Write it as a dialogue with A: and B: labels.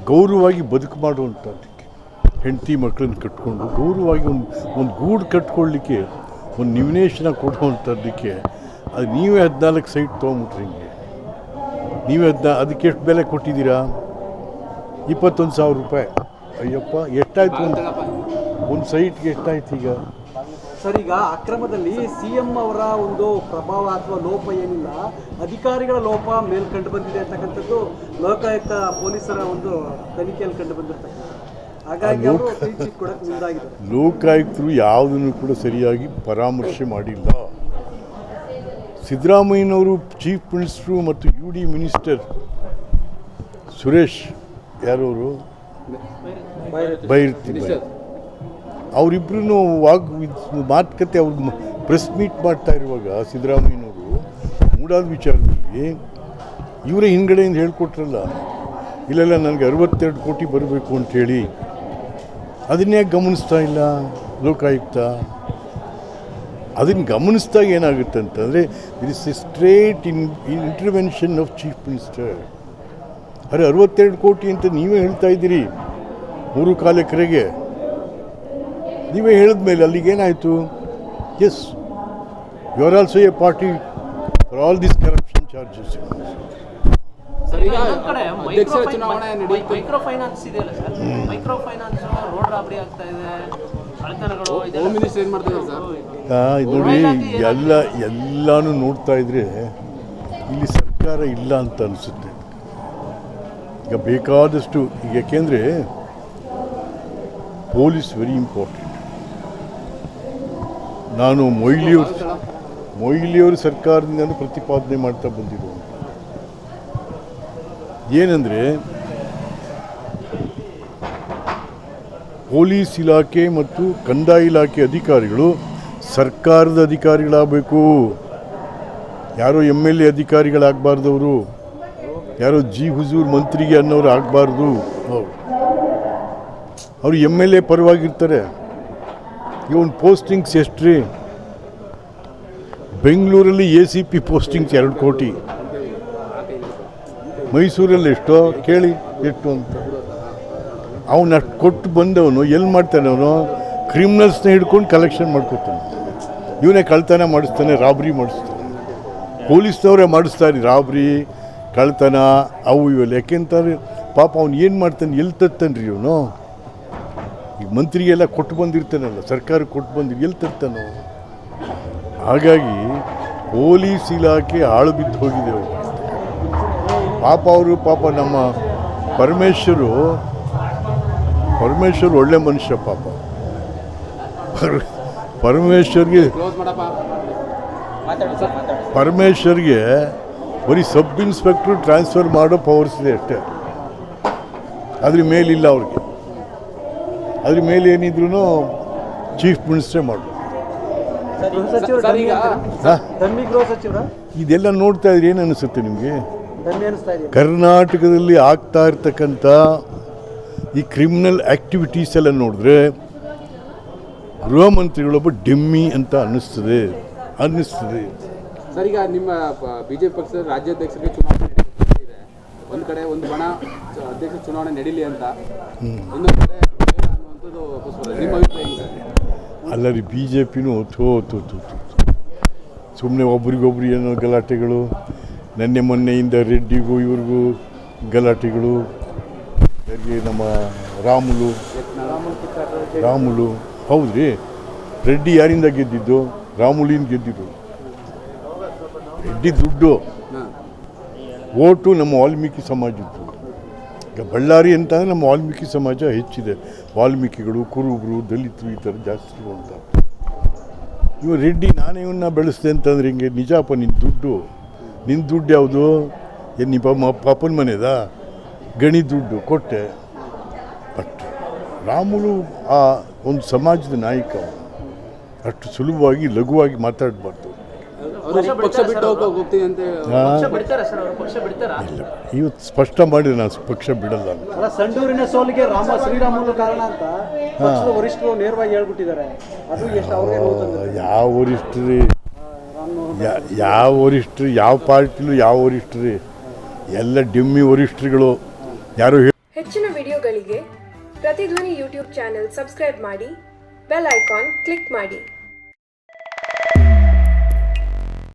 A: ಗೌರವವಾಗಿ ಬದುಕು ಮಾಡುವಂಥದ್ದಕ್ಕೆ, ಹೆಂಡತಿ ಮಕ್ಕಳನ್ನ ಕಟ್ಕೊಂಡು ಗೌರವವಾಗಿ ಒಂದು ಗೂಡು ಕಟ್ಕೊಳ್ಳಿಕ್ಕೆ ಒಂದು ನಿವೇಶನ ಕೊಡುವಂಥದ್ದಕ್ಕೆ ಅದು ನೀವೇ 14 ಸೈಟ್ ತೊಗೊಂಬಿಟ್ರಿ. ಹಿಂಗೆ ನೀವೇ ಅದಕ್ಕೆ ಎಷ್ಟು ಬೆಲೆ ಕೊಟ್ಟಿದ್ದೀರಾ? 21,000 ರೂಪಾಯಿ. ಅಯ್ಯಪ್ಪ, ಎಷ್ಟಾಯಿತು ಒಂದು ಸೈಟ್ಗೆ ಎಷ್ಟಾಯ್ತು ಈಗ?
B: ಸರ್, ಈಗ ಅಕ್ರಮದಲ್ಲಿ CM ಅವರ ಒಂದು ಪ್ರಭಾವ ಅಥವಾ ಲೋಪ ಏನಿಲ್ಲ, ಅಧಿಕಾರಿಗಳ ಲೋಪ ಮೇಲೆ ಕಂಡು ಬಂದಿದೆ ಅಂತಕ್ಕಂಥದ್ದು ಲೋಕಾಯುಕ್ತ ಪೊಲೀಸರ ಒಂದು ತನಿಖೆಯಲ್ಲಿ ಕಂಡು ಬಂದಿರ್ತಕ್ಕಂಥದ್ದು. ಹಾಗಾಗಿ ಅವರು ಕೊಡಕ್ಕೆ ಮುಂದಾಗಿದ್ದಾರೆ.
A: ಲೋಕಾಯುಕ್ತರು ಯಾವುದನ್ನು ಕೂಡ ಸರಿಯಾಗಿ ಪರಾಮರ್ಶೆ ಮಾಡಿಲ್ಲ. ಸಿದ್ದರಾಮಯ್ಯನವರು ಚೀಫ್ ಮಿನಿಸ್ಟ್ರು ಮತ್ತು UD ಮಿನಿಸ್ಟರ್ ಸುರೇಶ್ ಯಾರವರು ಬೈರತಿ ಅವರಿಬ್ಬರೂ ಮಾತುಕತೆ ಅವ್ರಿಗೆ ಪ್ರೆಸ್ ಮೀಟ್ ಮಾಡ್ತಾ ಇರುವಾಗ ಸಿದ್ದರಾಮಯ್ಯನವರು ಮೂಡಾದ ವಿಚಾರದಲ್ಲಿ ಇವರೇ ಹಿಂದ್ಗಡೆಯಿಂದ ಹೇಳ್ಕೊಟ್ರಲ್ಲ, ಇಲ್ಲೆಲ್ಲ ನನಗೆ 62 ಕೋಟಿ ಬರಬೇಕು ಅಂಥೇಳಿ. ಅದನ್ನೇ ಗಮನಿಸ್ತಾ ಇಲ್ಲ ಲೋಕಾಯುಕ್ತ. ಅದನ್ನು ಗಮನಿಸಿದಾಗ ಏನಾಗುತ್ತೆ ಅಂತಂದರೆ it is A straight intervention of chief minister. ಅರೆ 62 ಕೋಟಿ ಅಂತ ನೀವೇ ಹೇಳ್ತಾ ಇದ್ದೀರಿ 3 ಎಕರೆಗೆ. ನೀವೇ ಹೇಳಿದ ಮೇಲೆ ಅಲ್ಲಿಗೇನಾಯಿತು? Yes, you are also a party for all this corruption charges.
C: Micro finance ಇದೆಯಲ್ಲ sir, micro finance road robbery ಆಗ್ತಾ ಇದೆ,
A: ನೋಡಿ, ಎಲ್ಲನೂ ನೋಡ್ತಾ ಇದ್ರೆ ಇಲ್ಲಿ ಸರ್ಕಾರ ಇಲ್ಲ ಅಂತ ಅನಿಸುತ್ತೆ. ಈಗ ಬೇಕಾದಷ್ಟು ಈಗ ಯಾಕೆಂದರೆ ಪೊಲೀಸ್ ವೆರಿ ಇಂಪಾರ್ಟೆಂಟ್. ನಾನು ಮೊಯ್ಲಿಯವರು ಸರ್ಕಾರದಿಂದ ಪ್ರತಿಪಾದನೆ ಮಾಡ್ತಾ ಬಂದಿರುವಂಥ ಏನಂದರೆ ಪೊಲೀಸ್ ಇಲಾಖೆ ಮತ್ತು ಕಂದಾಯ ಇಲಾಖೆ ಅಧಿಕಾರಿಗಳು ಸರ್ಕಾರದ ಅಧಿಕಾರಿಗಳಾಗಬೇಕು. ಯಾರೋ MLA ಅಧಿಕಾರಿಗಳಾಗಬಾರ್ದವರು, ಯಾರೋ ಹುಜೂರ್ ಮಂತ್ರಿಗೆ ಅನ್ನೋರು ಆಗಬಾರ್ದು. ಅವರು MLA ಪರವಾಗಿರ್ತಾರೆ. ಇವನ್ ಪೋಸ್ಟಿಂಗ್ಸ್ ಎಷ್ಟು ರೀ? ಬೆಂಗಳೂರಲ್ಲಿ ACP ಪೋಸ್ಟಿಂಗ್ಸ್ 2 ಕೋಟಿ, ಮೈಸೂರಲ್ಲಿ ಎಷ್ಟೋ ಕೇಳಿ ಎಷ್ಟು ಅಂತ. ಅವನು ಅಷ್ಟು ಕೊಟ್ಟು ಬಂದವನು ಎಲ್ಲಿ ಮಾಡ್ತಾನೆ? ಅವನು ಕ್ರಿಮಿನಲ್ಸ್ನ ಹಿಡ್ಕೊಂಡು ಕಲೆಕ್ಷನ್ ಮಾಡ್ಕೊತಾನೆ. ಇವನೇ ಕಳ್ತನ ಮಾಡಿಸ್ತಾನೆ, ರಾಬ್ರಿ ಮಾಡಿಸ್ತಾನೆ. ಪೊಲೀಸ್ನವರೇ ಮಾಡಿಸ್ತಾರೆ ರಾಬ್ರಿ, ಕಳ್ತನ, ಅವು ಇವೆಲ್ಲ. ಯಾಕೆಂತಾರೆ ಪಾಪ ಅವ್ನು ಏನು ಮಾಡ್ತಾನೆ, ಎಲ್ಲಿ ತರ್ತಾನೆ ಇವನು? ಈಗ ಮಂತ್ರಿಗೆಲ್ಲ ಕೊಟ್ಟು ಬಂದಿರ್ತಾನಲ್ಲ, ಸರ್ಕಾರಕ್ಕೆ ಕೊಟ್ಟು ಬಂದಿರು, ಎಲ್ಲಿ ತರ್ತಾನೋ? ಹಾಗಾಗಿ ಪೊಲೀಸ್ ಇಲಾಖೆ ಹಾಳು ಬಿದ್ದು ಹೋಗಿದೆ. ಪಾಪ ನಮ್ಮ ಪರಮೇಶ್ವರು ಒಳ್ಳೆ ಮನುಷ್ಯ. ಪಾಪ ಪರಮೇಶ್ವರ್ಗೆ ಬರೀ ಸಬ್ ಇನ್ಸ್ಪೆಕ್ಟ್ರು ಟ್ರಾನ್ಸ್ಫರ್ ಮಾಡೋ ಪವರ್ಸ್ ಇದೆ ಅಷ್ಟೇ. ಅದ್ರ ಮೇಲಿಲ್ಲ ಅವ್ರಿಗೆ. ಅದ್ರ ಮೇಲೆ ಏನಿದ್ರು ಚೀಫ್ ಮಿನಿಸ್ಟ್ರೇ ಮಾಡು. ಇದೆಲ್ಲ ನೋಡ್ತಾ ಇದ್ರೆ ಏನು ಅನಿಸುತ್ತೆ ನಿಮಗೆ? ಕರ್ನಾಟಕದಲ್ಲಿ ಆಗ್ತಾ ಇರ್ತಕ್ಕಂಥ ಈ ಕ್ರಿಮಿನಲ್ ಆ್ಯಕ್ಟಿವಿಟೀಸ್ ಎಲ್ಲ ನೋಡಿದ್ರೆ ಗೃಹ ಮಂತ್ರಿಗಳೊಬ್ಬ ಡೆಮ್ಮಿ ಅಂತ ಅನ್ನಿಸ್ತದೆ.
D: ಸರ್, ಈಗ ನಿಮ್ಮ BJP ಪಕ್ಷದ ರಾಜ್ಯಾಧ್ಯಕ್ಷರಿಗೆ ಚುನಾವಣೆ ಇದೆ. ಒಂದು ಕಡೆ ಒಂದು ಬಣ ಅಧ್ಯಕ್ಷ ಚುನಾವಣೆ ನಡೀಲಿ ಅಂತ, ಇನ್ನೊಂದು ಕಡೆ ಅನ್ನುವಂಥದ್ದು ನಿಮ್ಮ ಅಭಿಪ್ರಾಯ?
A: ಅಲ್ಲ ರೀ, BJPನೂ ಸುಮ್ಮನೆ ಒಬ್ರಿಗೊಬ್ರು ಏನೋ ಗಲಾಟೆಗಳು. ಮೊನ್ನೆಯಿಂದ ರೆಡ್ಡಿಗೂ ಇವ್ರಿಗೂ ಗಲಾಟೆಗಳು. ನಮ್ಮ ರಾಮುಲು ಹೌದ್ರಿ, ರೆಡ್ಡಿ ಯಾರಿಂದ ಗೆದ್ದಿದ್ದು? ರಾಮುಲಿಂದ ಗೆದ್ದಿದ್ದು. ರೆಡ್ಡಿ ದುಡ್ಡು, ಓಟು ನಮ್ಮ ವಾಲ್ಮೀಕಿ ಸಮಾಜದ್ದು. ಈಗ ಬಳ್ಳಾರಿ ಅಂತಂದರೆ ನಮ್ಮ ವಾಲ್ಮೀಕಿ ಸಮಾಜ ಹೆಚ್ಚಿದೆ. ವಾಲ್ಮೀಕಿಗಳು, ಕುರುಬರು, ದಲಿತರು ಈ ಥರ ಜಾಸ್ತಿ ಅಂತ. ಇವ ರೆಡ್ಡಿ ನಾನೇ ಇವನ್ನ ಬೆಳೆಸ್ದೆ ಅಂತಂದ್ರೆ ಹಿಂಗೆ ನಿಜಪ್ಪ? ನಿನ್ನ ದುಡ್ಡು ಯಾವುದು? ಏನು ನಿಮ್ಮ ಪಾಪನ ಮನೆದ ಗಣಿ ದುಡ್ಡು ಕೊಟ್ಟೆ. ಬಟ್ ರಾಮುಲು ಆ ಒಂದು ಸಮಾಜದ ನಾಯಕ. ಅಷ್ಟು ಸುಲಭವಾಗಿ ಲಘುವಾಗಿ ಮಾತಾಡಬಾರ್ದು. ಇವತ್ತು ಸ್ಪಷ್ಟ ಮಾಡಿದ್ರೆ ನಾನು ಪಕ್ಷ ಬಿಡಲ್ಲ.
B: ಸಂಡೂರಿನ ಸೋಲಿಗೆ ಶ್ರೀರಾಮುಲು ಕಾರಣ ಅಂತ ವರಿಷ್ಠರು ನೇರವಾಗಿ ಹೇಳ್ಬಿಟ್ಟಿದ್ದಾರೆ.
A: ಯಾವ ವರಿಷ್ಠರು, ಯಾವ ಪಾರ್ಟಿಲೂ ಯಾವ ವರಿಷ್ಠರು? ಎಲ್ಲ ಡೆಮ್ಮಿ ವರಿಷ್ಠರುಗಳು. ಯಾರು
E: ಹೆಚ್ಚಿನ ವಿಡಿಯೋಗಳಿಗೆ ಪ್ರತಿಧ್ವನಿ ಯೂಟ್ಯೂಬ್ ಚಾನೆಲ್ ಸಬ್ಸ್ಕ್ರೈಬ್ ಮಾಡಿ, ಬೆಲ್ ಐಕಾನ್ ಕ್ಲಿಕ್ ಮಾಡಿ.